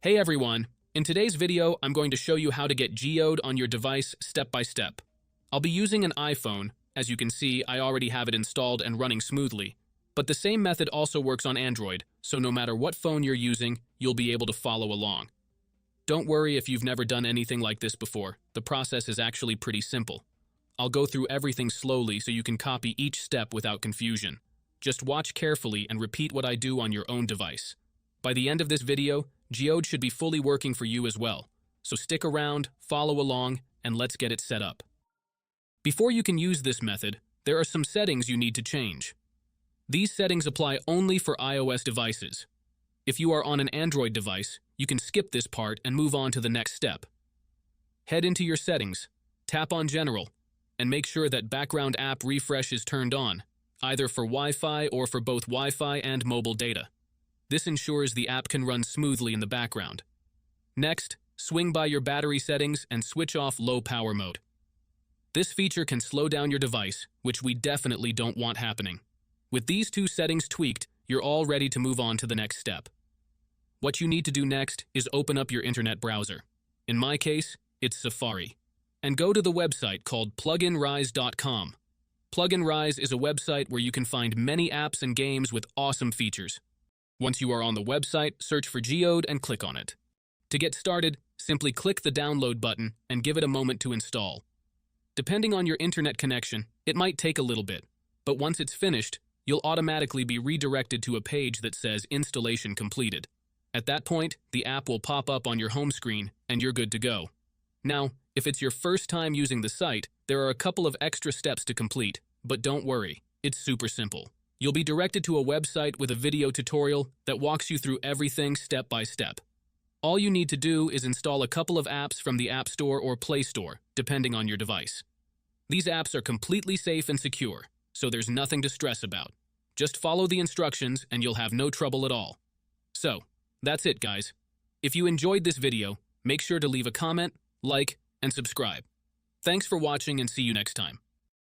Hey everyone! In today's video, I'm going to show you how to get Geode on your device step by step. I'll be using an iPhone. As you can see, I already have it installed and running smoothly. But the same method also works on Android, so no matter what phone you're using, you'll be able to follow along. Don't worry if you've never done anything like this before. The process is actually pretty simple. I'll go through everything slowly so you can copy each step without confusion. Just watch carefully and repeat what I do on your own device. By the end of this video, Geode should be fully working for you as well. So stick around, follow along, and let's get it set up. Before you can use this method, there are some settings you need to change. These settings apply only for iOS devices. If you are on an Android device, you can skip this part and move on to the next step. Head into your settings, tap on General, and make sure that background app refresh is turned on, either for Wi-Fi or for both Wi-Fi and mobile data. This ensures the app can run smoothly in the background. Next, swing by your battery settings and switch off low power mode. This feature can slow down your device, which we definitely don't want happening. With these two settings tweaked, you're all ready to move on to the next step. What you need to do next is open up your internet browser. In my case, it's Safari. And go to the website called pluginrise.com. Pluginrise is a website where you can find many apps and games with awesome features. Once you are on the website, search for Geode and click on it. To get started, simply click the download button and give it a moment to install. Depending on your internet connection, it might take a little bit, but once it's finished, you'll automatically be redirected to a page that says installation completed. At that point, the app will pop up on your home screen and you're good to go. Now, if it's your first time using the site, there are a couple of extra steps to complete, but don't worry, it's super simple. You'll be directed to a website with a video tutorial that walks you through everything step by step. All you need to do is install a couple of apps from the App Store or Play Store, depending on your device. These apps are completely safe and secure, so there's nothing to stress about. Just follow the instructions and you'll have no trouble at all. So, that's it, guys. If you enjoyed this video, make sure to leave a comment, like, and subscribe. Thanks for watching and see you next time.